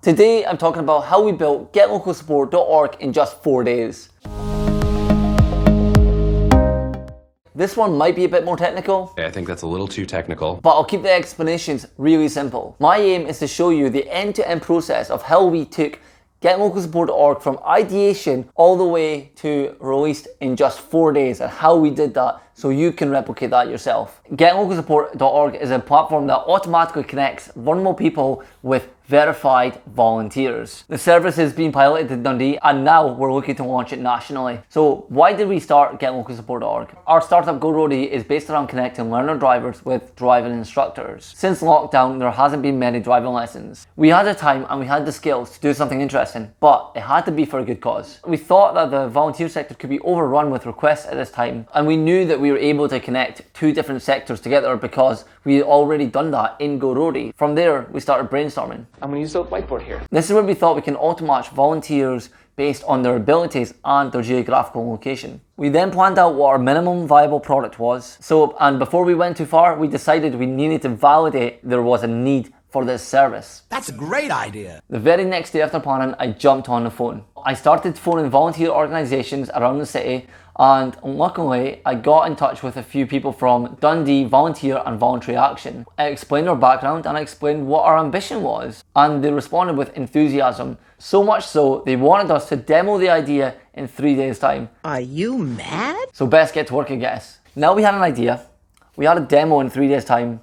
Today I'm talking about how we built getlocalsupport.org in just 4 days. This one might be a bit more technical. I think that's a little too technical. But I'll keep the explanations really simple. My aim is to show you the end-to-end process of how we took getlocalsupport.org from ideation all the way to released in just 4 days, and how we did that so you can replicate that yourself. Getlocalsupport.org is a platform that automatically connects vulnerable people with verified volunteers. The service is being piloted in Dundee, and now we're looking to launch it nationally. So why did we start getlocalsupport.org? Our startup GoRoadie is based around connecting learner drivers with driving instructors. Since lockdown, there hasn't been many driving lessons. We had the time and we had the skills to do something interesting, but it had to be for a good cause. We thought that the volunteer sector could be overrun with requests at this time, and we knew that we were able to connect two different sectors together because we had already done that in GoRoadie. From there, we started brainstorming. I'm going to use the whiteboard here. This is where we thought we can auto-match volunteers based on their abilities and their geographical location. We then planned out what our minimum viable product was. And before we went too far, we decided we needed to validate there was a need for this service. That's a great idea. The very next day after planning, I jumped on the phone. I started phoning volunteer organisations around the city, and luckily I got in touch with a few people from Dundee Volunteer and Voluntary Action. I explained our background and I explained what our ambition was, and they responded with enthusiasm. So much so, they wanted us to demo the idea in 3 days' time. Are you mad? So best get to work, I guess. Now we had an idea, we had a demo in 3 days' time,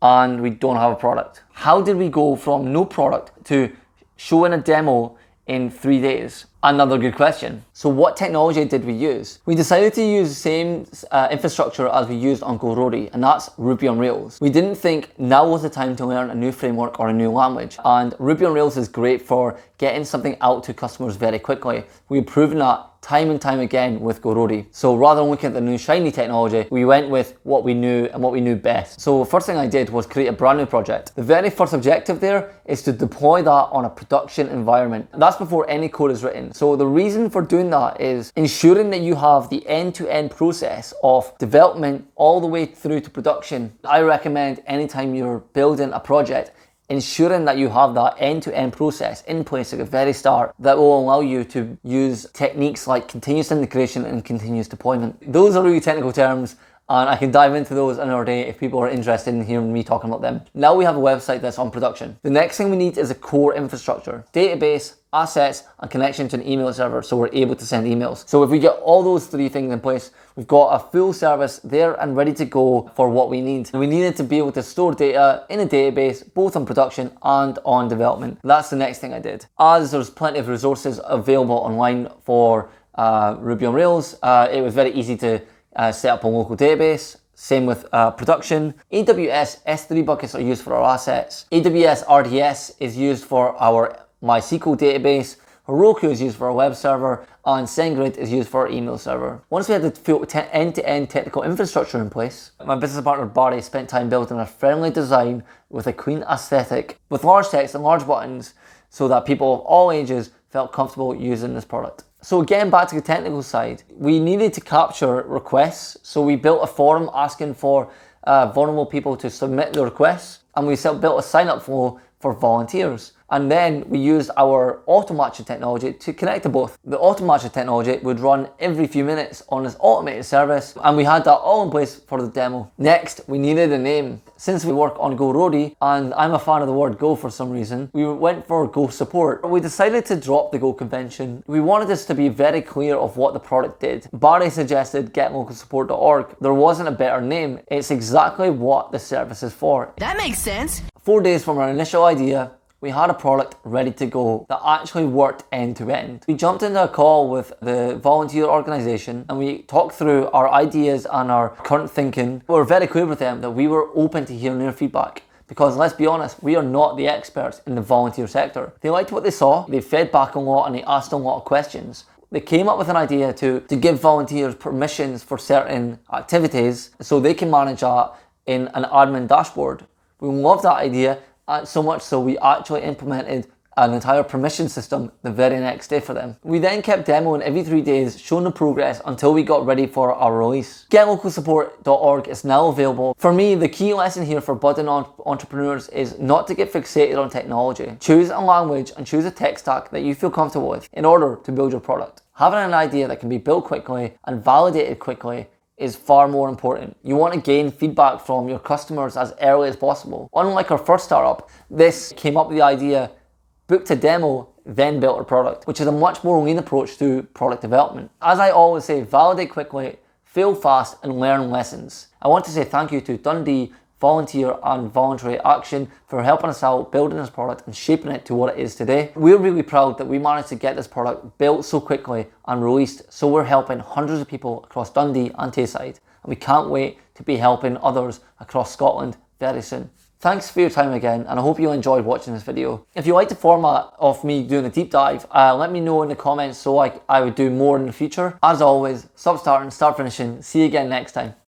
and we don't have a product. How did we go from no product to showing a demo in 3 days? Another good question. So what technology did we use? We decided to use the same infrastructure as we used on GoRoadie, and that's Ruby on Rails. We didn't think now was the time to learn a new framework or a new language, and Ruby on Rails is great for getting something out to customers very quickly. We've proven that time and time again with GoRoadie. So rather than looking at the new shiny technology, we went with what we knew and what we knew best. So the first thing I did was create a brand new project. The very first objective there is to deploy that on a production environment. That's before any code is written. So the reason for doing that is ensuring that you have the end-to-end process of development all the way through to production. I recommend anytime you're building a project, ensuring that you have that end-to-end process in place at the very start that will allow you to use techniques like continuous integration and continuous deployment. Those are really technical terms, and I can dive into those another day if people are interested in hearing me talking about them. Now we have a website that's on production. The next thing we need is a core infrastructure, database, assets, and connection to an email server so we're able to send emails. So if we get all those three things in place, we've got a full service there and ready to go for what we need. We needed to be able to store data in a database, both on production and on development. That's the next thing I did. As there's plenty of resources available online for Ruby on Rails, it was very easy to set up a local database. Same with production. AWS S3 buckets are used for our assets. AWS RDS is used for our MySQL database. Heroku is used for our web server, and SendGrid is used for our email server. Once we had the full end-to-end technical infrastructure in place, my business partner Barry spent time building a friendly design with a clean aesthetic, with large text and large buttons, so that people of all ages felt comfortable using this product. So again, back to the technical side, we needed to capture requests. So we built a forum asking for vulnerable people to submit their requests, and we built a sign-up flow for volunteers. And then we used our auto-matching technology to connect to both. The auto-matching technology would run every few minutes on this automated service, and we had that all in place for the demo. Next, we needed a name. Since we work on GoRoadie, and I'm a fan of the word Go for some reason, we went for Go Support. We decided to drop the Go convention. We wanted this to be very clear of what the product did. Barry suggested getlocalsupport.org. There wasn't a better name. It's exactly what the service is for. That makes sense. 4 days from our initial idea, we had a product ready to go that actually worked end to end. We jumped into a call with the volunteer organisation and we talked through our ideas and our current thinking. We were very clear with them that we were open to hearing their feedback, because let's be honest, we are not the experts in the volunteer sector. They liked what they saw, they fed back a lot, and they asked a lot of questions. They came up with an idea to give volunteers permissions for certain activities so they can manage that in an admin dashboard. We loved that idea, so much so we actually implemented an entire permission system the very next day for them. We then kept demoing every 3 days, showing the progress until we got ready for our release. GetLocalSupport.org is now available. For me, the key lesson here for budding entrepreneurs is not to get fixated on technology. Choose a language and choose a tech stack that you feel comfortable with in order to build your product. Having an idea that can be built quickly and validated quickly is far more important. You want to gain feedback from your customers as early as possible. Unlike our first startup, this came up with the idea, booked a demo, then built a product, which is a much more lean approach to product development. As I always say, validate quickly, fail fast, and learn lessons. I want to say thank you to Dundee Volunteer and Voluntary Action for helping us out, building this product and shaping it to what it is today. We're really proud that we managed to get this product built so quickly and released, so we're helping hundreds of people across Dundee and Tayside, and we can't wait to be helping others across Scotland very soon. Thanks for your time again, and I hope you enjoyed watching this video. If you like the format of me doing a deep dive, let me know in the comments so I would do more in the future. As always, stop starting, start finishing. See you again next time.